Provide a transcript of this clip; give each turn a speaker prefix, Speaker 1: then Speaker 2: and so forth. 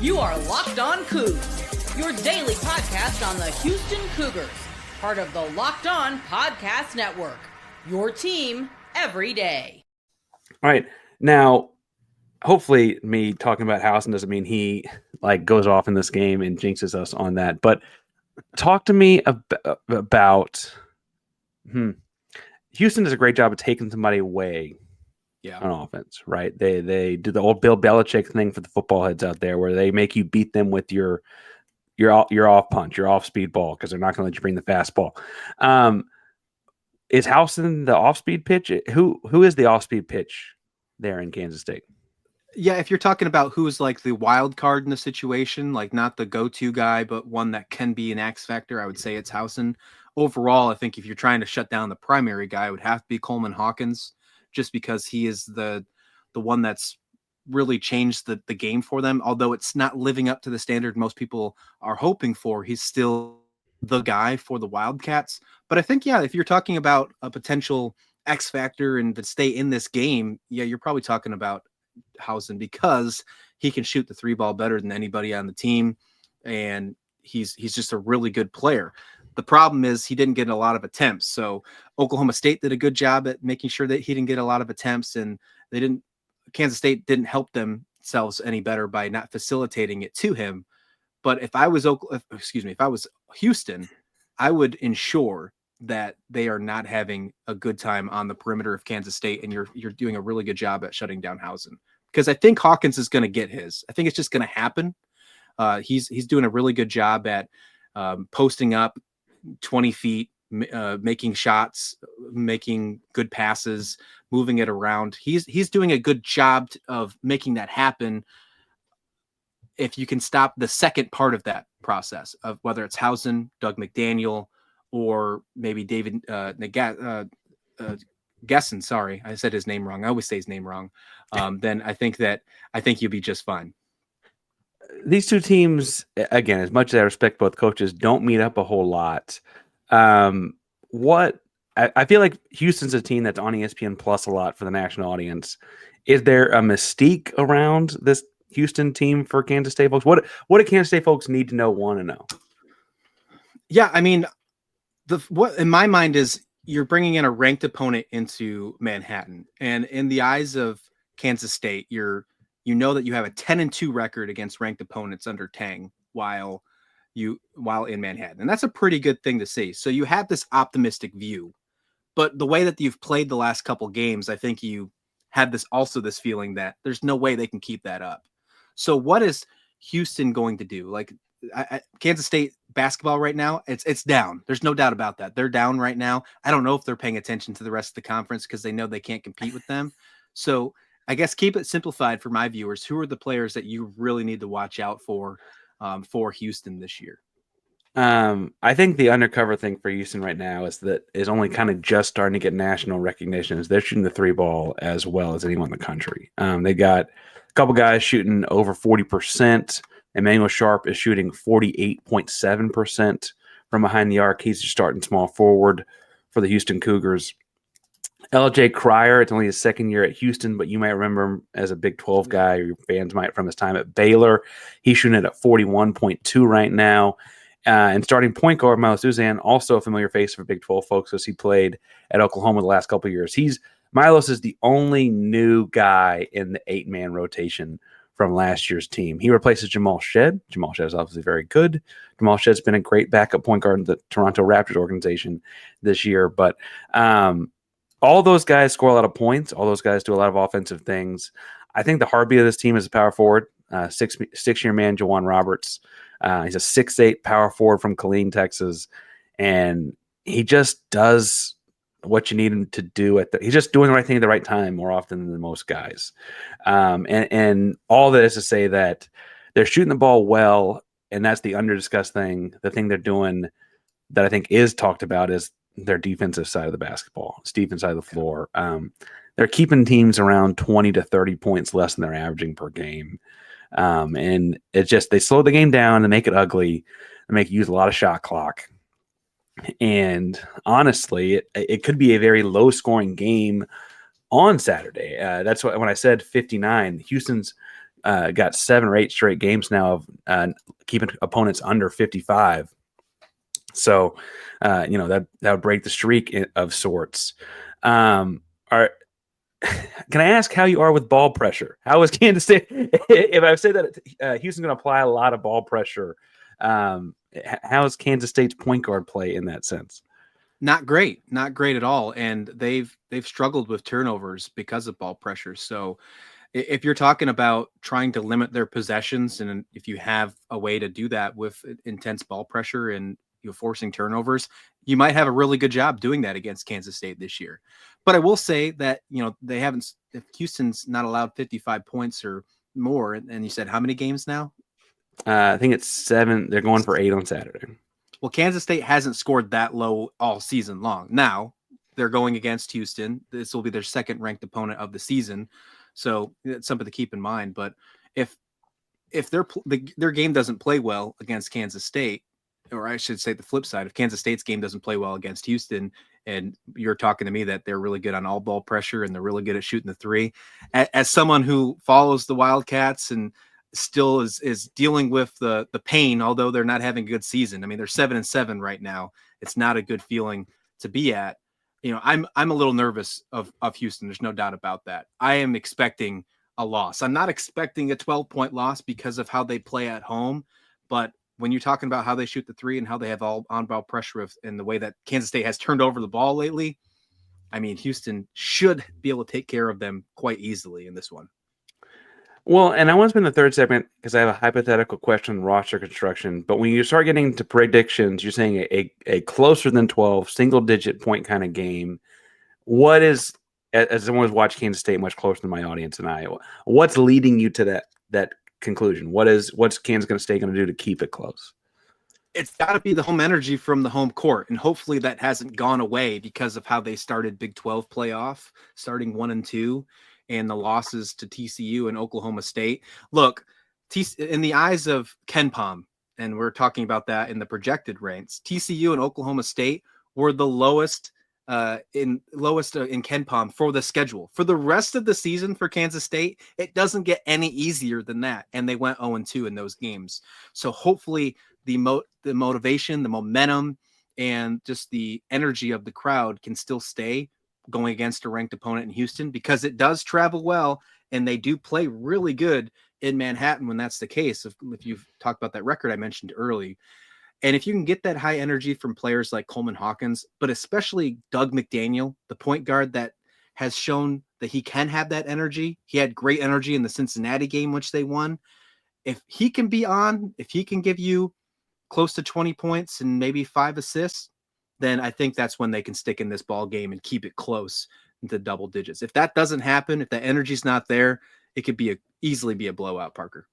Speaker 1: You are Locked On Coogs, your daily podcast on the Houston Cougars, part of the Locked On Podcast Network, your team every day.
Speaker 2: All right. Now, hopefully me talking about Houston doesn't mean he goes off in this game and jinxes us on that. But talk to me about Houston does a great job of taking somebody away on offense, right? They do the old Bill Belichick thing for the football heads out there where they make you beat them with your off punch, your off speed ball, because they're not going to let you bring the fastball. Is Houston the off speed pitch? Who is the off speed pitch there in Kansas State?
Speaker 3: Yeah, if you're talking about who's like the wild card in the situation, like not the go-to guy, but one that can be an X factor, I would say it's Housen. Overall, I think if you're trying to shut down the primary guy, it would have to be Coleman Hawkins, just because he is the one that's really changed the game for them. Although it's not living up to the standard most people are hoping for, he's still the guy for the Wildcats. But I think, if you're talking about a potential X factor and to stay in this game, you're probably talking about Housen, because he can shoot the three ball better than anybody on the team, and he's just a really good player. The problem is he didn't get a lot of attempts. So Oklahoma State did a good job at making sure that he didn't get a lot of attempts, and Kansas State didn't help themselves any better by not facilitating it to him. But if I was Houston, I would ensure that they are not having a good time on the perimeter of Kansas State, and you're doing a really good job at shutting down Housen, because I think Hawkins is going to get his. I think it's just going to happen. He's doing a really good job at posting up 20 feet, making shots, making good passes, moving it around. He's doing a good job of making that happen. If you can stop the second part of that process of whether it's Housen, Doug McDaniel, or maybe David Gesson. Sorry, I said his name wrong. I always say his name wrong. Then I think you'll be just fine.
Speaker 2: These two teams, again, as much as I respect both coaches, don't meet up a whole lot. I feel like Houston's a team that's on ESPN Plus a lot for the national audience. Is there a mystique around this Houston team for Kansas State folks? What do Kansas State folks need to know, want to know?
Speaker 3: Yeah, I mean, what in my mind is you're bringing in a ranked opponent into Manhattan, and in the eyes of Kansas State, you know that you have a 10-2 record against ranked opponents under Tang while in Manhattan, and that's a pretty good thing to see. So you have this optimistic view, but the way that you've played the last couple games, I think you had this feeling that there's no way they can keep that up. So what is Houston going to do? Like Kansas State basketball right now, it's down. There's no doubt about that. They're down right now. I don't know if they're paying attention to the rest of the conference because they know they can't compete with them. So I guess keep it simplified for my viewers. Who are the players that you really need to watch out for Houston this year?
Speaker 2: I think the undercover thing for Houston right now is only kind of just starting to get national recognition. Is they're shooting the three ball as well as anyone in the country. They got a couple guys shooting over 40%. Emanuel Sharp is shooting 48.7% from behind the arc. He's starting small forward for the Houston Cougars. L.J. Cryer, it's only his second year at Houston, but you might remember him as a Big 12 guy, or your fans might from his time at Baylor. He's shooting it at 41.2 right now. And starting point guard, Milos Uzan, also a familiar face for Big 12 folks as he played at Oklahoma the last couple of years. Milos is the only new guy in the 8-man rotation from last year's team. He replaces Jamal Shead. Jamal Shead is obviously very good. Jamal Shead's been a great backup point guard in the Toronto Raptors organization this year. But all those guys score a lot of points. All those guys do a lot of offensive things. I think the heartbeat of this team is a power forward, six-year man, Jawan Roberts. He's a 6'8" power forward from Killeen, Texas. And he just does what you need him to do. He's just doing the right thing at the right time more often than most guys. And all that is to say that they're shooting the ball well, and that's the under-discussed thing. The thing they're doing that I think is talked about is their defensive side of the basketball, defensive side of the floor. They're keeping teams around 20 to 30 points less than they're averaging per game. And it's just, they slow the game down and make it ugly and make you use a lot of shot clock. And honestly, it could be a very low scoring game on Saturday. That's what, when I said 59, Houston's got 7 or 8 straight games now of keeping opponents under 55. So, that would break the streak of sorts. Can I ask how you are with ball pressure? How is Kansas State? If I say that Houston's going to apply a lot of ball pressure, how is Kansas State's point guard play in that sense?
Speaker 3: Not great at all. And they've struggled with turnovers because of ball pressure. So if you're talking about trying to limit their possessions, and if you have a way to do that with intense ball pressure and you're forcing turnovers, you might have a really good job doing that against Kansas State this year. But I will say that, they haven't, if Houston's not allowed 55 points or more, and you said how many games now?
Speaker 2: I think it's 7. They're going for 8 on Saturday. Well,
Speaker 3: Kansas State hasn't scored that low all season long. Now they're going against Houston. This will be their second ranked opponent of the season. So it's something to keep in mind. But if their game doesn't play well against Kansas State, or I should say the flip side, if Kansas State's game doesn't play well against Houston, and you're talking to me that they're really good on all ball pressure and they're really good at shooting the three, as someone who follows the Wildcats and still is dealing with the pain, although they're not having a good season. I mean, they're 7-7 right now. It's not a good feeling to be at. I'm a little nervous of Houston. There's no doubt about that. I am expecting a loss. I'm not expecting a 12-point loss because of how they play at home, but when you're talking about how they shoot the three and how they have all on-ball pressure and the way that Kansas State has turned over the ball lately, I mean, Houston should be able to take care of them quite easily in this one.
Speaker 2: Well, and I want to spend the third segment because I have a hypothetical question on roster construction. But when you start getting to predictions, you're saying a closer than 12, single-digit point kind of game. What is, as someone who's watched Kansas State much closer than my audience in Iowa, what's leading you to that conclusion? What's Kansas State going to do to keep it close?
Speaker 3: It's got to be the home energy from the home court, and hopefully that hasn't gone away because of how they started Big 12 playoff, starting 1-2. And the losses to TCU and Oklahoma State. Look, in the eyes of KenPom, and we're talking about that in the projected ranks, TCU and Oklahoma State were the lowest in KenPom for the schedule. For the rest of the season for Kansas State, it doesn't get any easier than that. And they went 0-2 in those games. So hopefully the motivation, the momentum, and just the energy of the crowd can still stay going against a ranked opponent in Houston, because it does travel well and they do play really good in Manhattan when that's the case. If you've talked about that record I mentioned early, and if you can get that high energy from players like Coleman, Hawkins, but especially Doug McDaniel, the point guard that has shown that he can have that energy. He had great energy in the Cincinnati game, which they won. If he can be on, if he can give you close to 20 points and maybe 5 assists, then I think that's when they can stick in this ball game and keep it close into double digits. If that doesn't happen, if the energy's not there, it could easily be a blowout, Parker.